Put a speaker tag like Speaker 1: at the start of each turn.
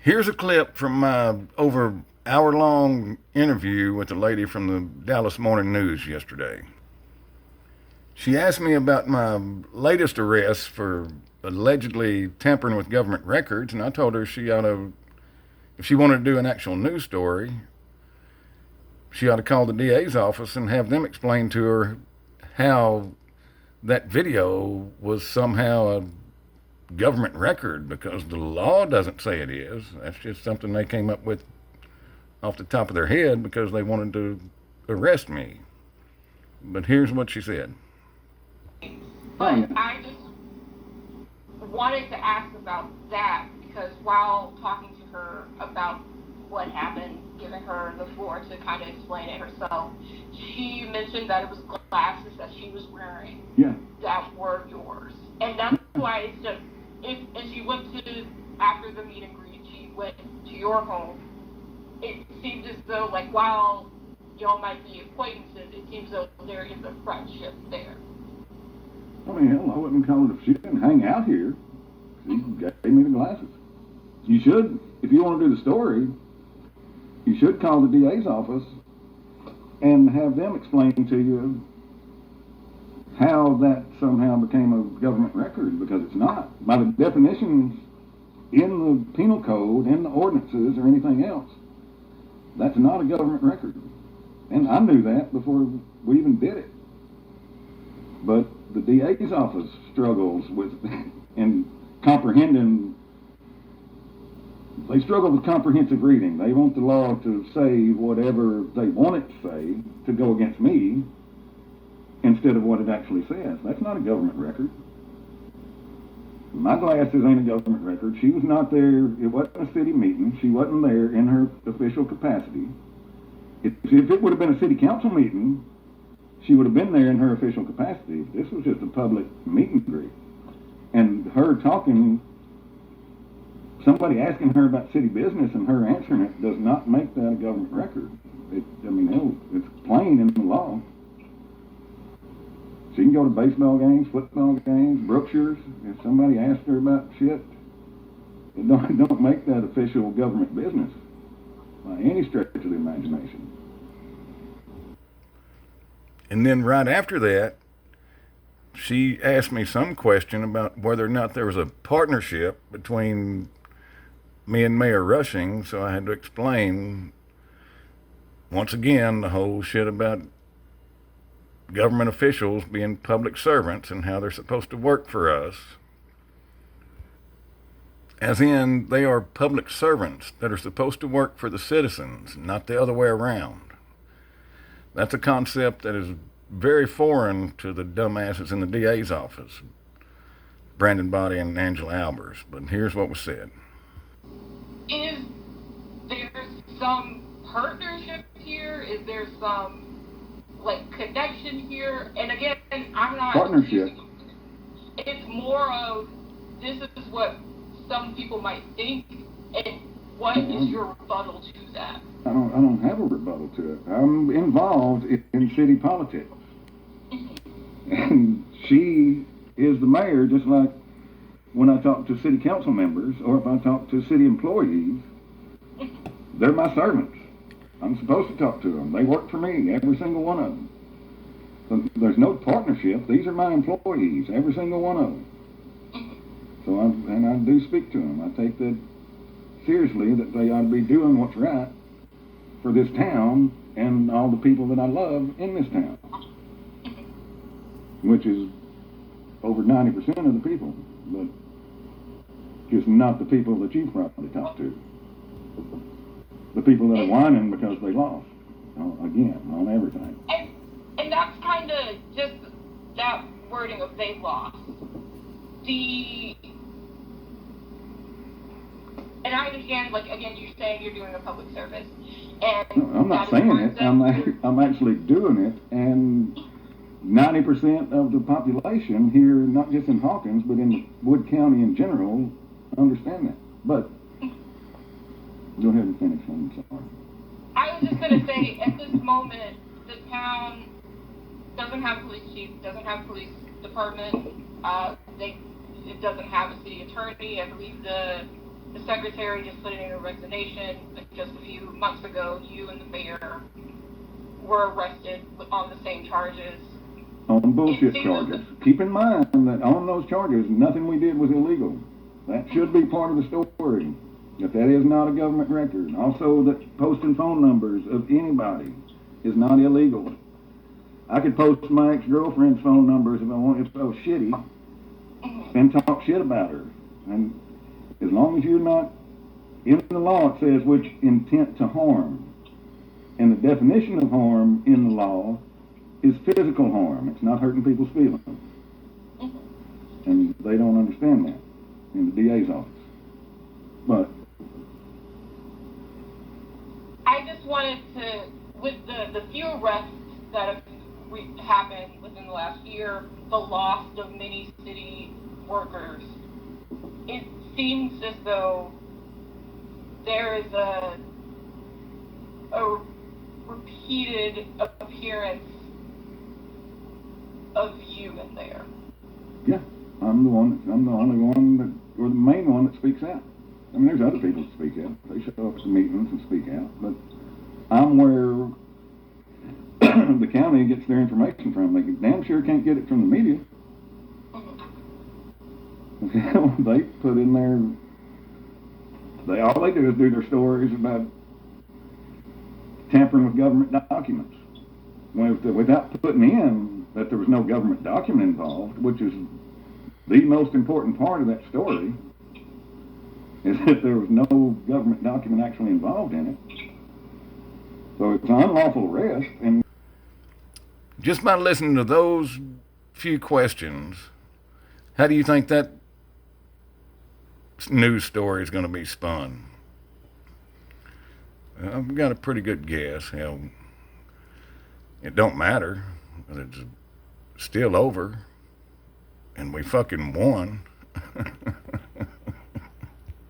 Speaker 1: Here's a clip from my over hour-long interview with a lady from the Dallas Morning News yesterday. She asked me about my latest arrest for allegedly tampering with government records, and I told her if she wanted to do an actual news story, she ought to call the DA's office and have them explain to her how that video was somehow a government record, because the law doesn't say it is. That's just something they came up with off the top of their head because they wanted to arrest me. But here's what she said.
Speaker 2: But I just wanted to ask about that because while talking to her about what happened, giving her the floor to kind of explain it herself, she mentioned that it was glasses that she was wearing that were yours. And that's why it's just, and she went to, after the meet and greet, she went to your home. It seemed as though, like, while y'all might be acquaintances, it seems as though there is a friendship there.
Speaker 3: I mean, hell, I wouldn't call it if she didn't hang out here. She gave me the glasses. You should, if you want to do the story, you should call the DA's office and have them explain to you how that somehow became a government record, because it's not. By the definitions in the penal code, in the ordinances, or anything else, that's not a government record. And I knew that before we even did it. But the DA's office struggles with and comprehending. They struggle with comprehensive reading. They want the law to say whatever they want it to say to go against me instead of what it actually says. That's not a government record. My glasses ain't a government record. She was not there. It wasn't a city meeting. She wasn't there in her official capacity. If it would have been a city council meeting, she would have been there in her official capacity. This was just a public meet and greet. And her talking, somebody asking her about city business and her answering it does not make that a government record. It's plain in the law. She can go to baseball games, football games, Brookshire's. If somebody asks her about shit, it don't make that official government business by any stretch of the imagination.
Speaker 1: And then right after that, she asked me some question about whether or not there was a partnership between me and Mayor Rushing, so I had to explain once again the whole shit about government officials being public servants and how they're supposed to work for us. As in, they are public servants that are supposed to work for the citizens, not the other way around. That's a concept that is very foreign to the dumbasses in the DA's office, Brandon Body and Angela Albers. But here's what was said.
Speaker 2: Is there some partnership here? Is there some, connection here? And again, I'm not...
Speaker 3: Partnership.
Speaker 2: It's more of, this is what some people might think, and what is your rebuttal to that?
Speaker 3: I don't have a rebuttal to it. I'm involved in city politics. And she is the mayor, just like when I talk to city council members or if I talk to city employees, they're my servants. I'm supposed to talk to them. They work for me, every single one of them. So there's no partnership. These are my employees, every single one of them. So I do speak to them. I take that seriously, that they ought to be doing what's right for this town and all the people that I love in this town, which is over 90% of the people, but just not the people that you've probably talked to. The people that are whining because they lost, again, on everything.
Speaker 2: And that's kind of just that wording of they lost. And I understand, again, you're saying you're doing a public service. And
Speaker 3: no, I'm not saying it. I'm actually doing it. And 90% of the population here, not just in Hawkins, but in Wood County in general, understand that. But go ahead and finish. I'm sorry.
Speaker 2: I was just going to say, at this moment, the town doesn't have a police chief, doesn't have a police department. It doesn't have a city attorney. I believe the the secretary just put it in her resignation that just a few months ago, you and the mayor were arrested on the same charges.
Speaker 3: On bullshit charges. Keep in mind that on those charges, nothing we did was illegal. That should be part of the story. That is not a government record. Also, that posting phone numbers of anybody is not illegal. I could post my ex-girlfriend's phone numbers if I wanted, if I was shitty, and talk shit about her. And as long as you're not, in the law it says which intent to harm. And the definition of harm in the law is physical harm. It's not hurting people's feelings. And they don't understand that in the DA's office. But
Speaker 2: I just wanted to, with the few arrests that have happened within the last year, the loss of many city workers, it seems as though there is a repeated appearance of you in there.
Speaker 3: yeah, I'm the only one that, or the main one that speaks out. I mean, there's other people that speak out. They show up to meetings and speak out, but I'm where the county gets their information from. They damn sure can't get it from the media. They put in all they do is do their stories about tampering with government documents, without putting in that there was no government document involved, which is the most important part of that story, is that there was no government document actually involved in it. So it's an unlawful arrest, and
Speaker 1: Just by listening to those few questions, how do you think that news story is going to be spun? I've got a pretty good guess. Hell, it don't matter. It's still over, and we fucking won.